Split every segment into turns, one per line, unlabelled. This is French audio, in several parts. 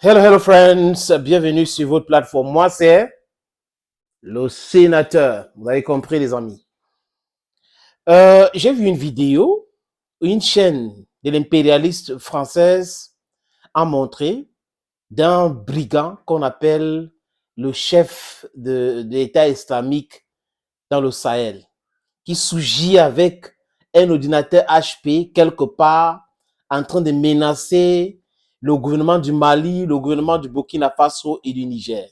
Hello, hello friends, bienvenue sur votre plateforme. Moi, c'est le sénateur. Vous avez compris, les amis. J'ai vu une vidéo, une chaîne de l'impérialiste française a montré d'un brigand qu'on appelle le chef de l'État islamique dans le Sahel, qui surgit avec un ordinateur HP quelque part en train de menacer le gouvernement du Mali, le gouvernement du Burkina Faso et du Niger.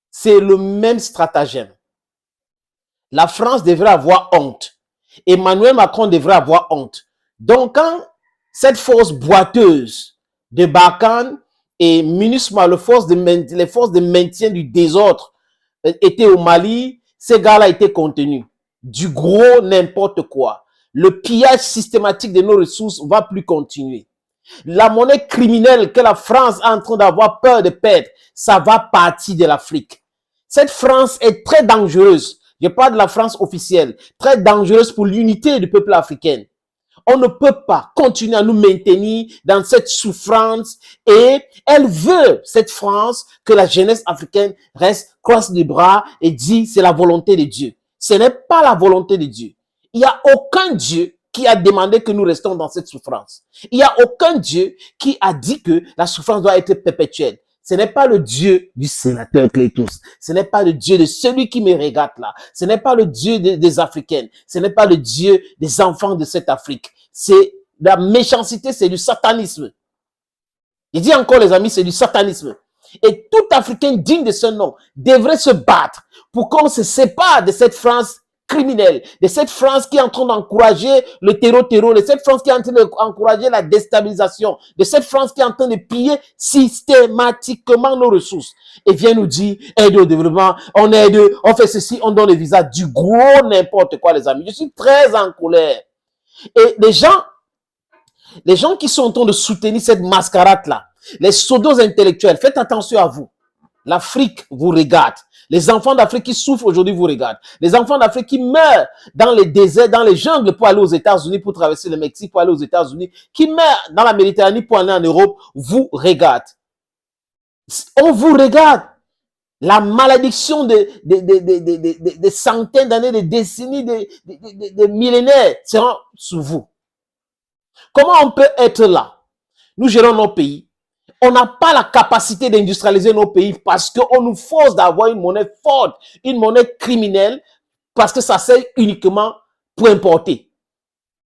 C'est le même stratagème. La France devrait avoir honte. Emmanuel Macron devrait avoir honte. Donc, quand cette force boiteuse de Barkhane et MINUSMA, les forces de maintien du désordre, étaient au Mali, ces gars-là étaient contenus. Du gros n'importe quoi. Le pillage systématique de nos ressources va plus continuer. La monnaie criminelle que la France est en train d'avoir peur de perdre, ça va partir de l'Afrique. Cette France est très dangereuse. Je parle de la France officielle. Très dangereuse pour l'unité du peuple africain. On ne peut pas continuer à nous maintenir dans cette souffrance et elle veut, cette France, que la jeunesse africaine reste, croise les bras et dit c'est la volonté de Dieu. Ce n'est pas la volonté de Dieu. Il n'y a aucun Dieu qui a demandé que nous restons dans cette souffrance. Il n'y a aucun Dieu qui a dit que la souffrance doit être perpétuelle. Ce n'est pas le Dieu du sénateur Clétus. Ce n'est pas le Dieu de celui qui me regarde là. Ce n'est pas le Dieu des Africaines. Ce n'est pas le Dieu des enfants de cette Afrique. C'est la méchanceté, c'est du satanisme. Je dis encore les amis, c'est du satanisme. Et tout Africain digne de ce nom devrait se battre pour qu'on se sépare de cette France criminelle, de cette France qui est en train d'encourager le terreau, de cette France qui est en train d'encourager la déstabilisation, de cette France qui est en train de piller systématiquement nos ressources. Et vient nous dire, aide au développement, on aide, on fait ceci, on donne le visa, du gros n'importe quoi les amis. Je suis très en colère. Et les gens qui sont en train de soutenir cette mascarade-là, les pseudos intellectuels, faites attention à vous. L'Afrique vous regarde. Les enfants d'Afrique qui souffrent aujourd'hui vous regardent. Les enfants d'Afrique qui meurent dans les déserts, dans les jungles pour aller aux États-Unis, pour traverser le Mexique, pour aller aux États-Unis, qui meurent dans la Méditerranée pour aller en Europe, vous regardent. On vous regarde. La malédiction de centaines d'années, de décennies, de millénaires sera sur vous. Comment on peut être là? Nous gérons nos pays. On n'a pas la capacité d'industrialiser nos pays parce qu'on nous force d'avoir une monnaie forte, une monnaie criminelle, parce que ça sert uniquement pour importer.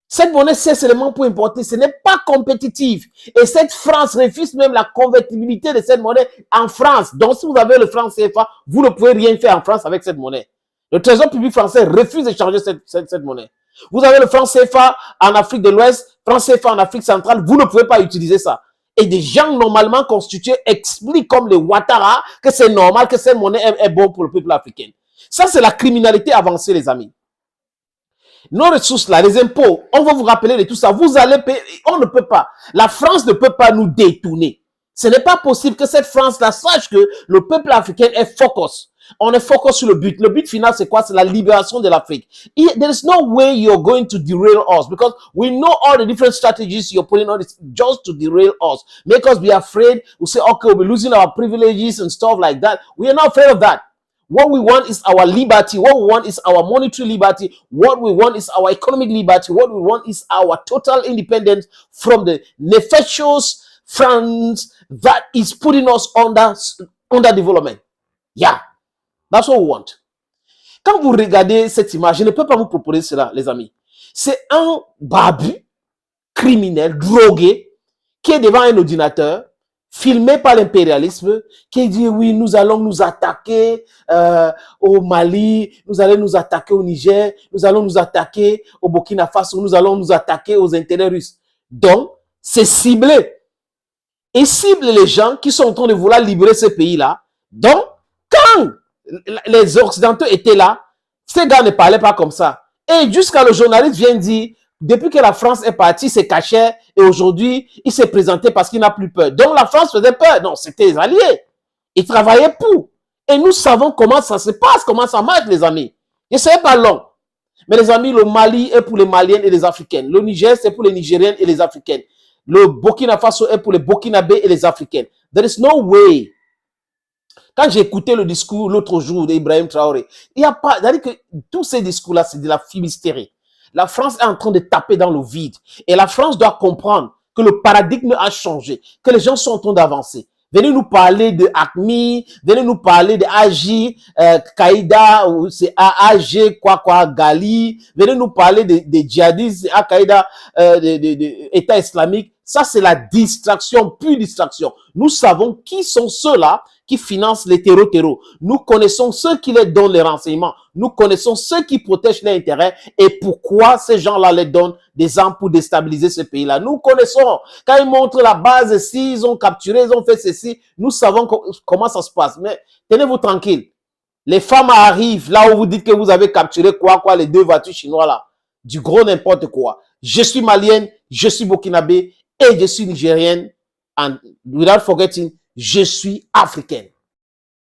Cette monnaie sert seulement pour importer, ce n'est pas compétitif. Et cette France refuse même la convertibilité de cette monnaie en France. Donc si vous avez le franc CFA, vous ne pouvez rien faire en France avec cette monnaie. Le Trésor public français refuse de changer cette monnaie. Vous avez le franc CFA en Afrique de l'Ouest, franc CFA en Afrique centrale, vous ne pouvez pas utiliser ça. Et des gens normalement constitués expliquent comme les Ouattara que c'est normal que cette monnaie est bonne pour le peuple africain. Ça, c'est la criminalité avancée, les amis. Nos ressources là, les impôts, on va vous rappeler de tout ça. Vous allez payer, on ne peut pas. La France ne peut pas nous détourner. Ce n'est pas possible que cette France-là sache que le peuple africain est focus. On est focus sur le but. Le but final, c'est quoi? C'est la libération de l'Afrique. There is no way you're going to derail us because we know all the different strategies you're putting on just to derail us. Make us be afraid. We say, okay, we'll be losing our privileges and stuff like that. We are not afraid of that. What we want is our liberty. What we want is our monetary liberty. What we want is our economic liberty. What we want is our total independence from the nefarious France that is putting us under development. Yeah. That's what we want. Quand vous regardez cette image, je ne peux pas vous proposer cela, les amis. C'est un babu criminel, drogué, qui est devant un ordinateur, filmé par l'impérialisme, qui dit oui, nous allons nous attaquer au Mali, nous allons nous attaquer au Niger, nous allons nous attaquer au Burkina Faso, nous allons nous attaquer aux intérêts russes. Donc, c'est ciblé. Et cible les gens qui sont en train de vouloir libérer ce pays-là. Donc, quand les Occidentaux étaient là, ces gars ne parlaient pas comme ça. Et jusqu'à le journaliste vient dire, depuis que la France est partie, il se cachait et aujourd'hui, il s'est présenté parce qu'il n'a plus peur. Donc la France faisait peur. Non, c'était les alliés. Ils travaillaient pour. Et nous savons comment ça se passe, comment ça marche, les amis. Et ce n'est pas long. Mais les amis, le Mali est pour les Maliennes et les Africaines. Le Niger, c'est pour les Nigériennes et les Africaines. Le Burkina Faso est pour les Burkinabés et les Africaines. There is no way. Quand j'ai écouté le discours l'autre jour d'Ibrahim Traoré, il n'y a pas, c'est-à-dire que tous ces discours-là, c'est de la fumisterie. La France est en train de taper dans le vide. Et la France doit comprendre que le paradigme a changé, que les gens sont en train d'avancer. Venez nous parler de ACMI, venez nous parler de AJ, Qaïda, ou c'est AG, Gali, venez nous parler des djihadistes, Al-Qaïda, État islamique. Ça, c'est la distraction, pure distraction. Nous savons qui sont ceux-là qui financent les terreaux. Nous connaissons ceux qui les donnent les renseignements. Nous connaissons ceux qui protègent les intérêts et pourquoi ces gens-là les donnent des armes pour déstabiliser ce pays-là. Nous connaissons. Quand ils montrent la base, s'ils ont capturé, ils ont fait ceci, nous savons comment ça se passe. Mais tenez-vous tranquille. Les femmes arrivent là où vous dites que vous avez capturé les 2 voitures chinoises là. Du gros n'importe quoi. Je suis malienne, je suis burkinabé et je suis nigérienne. And without forgetting, je suis africaine.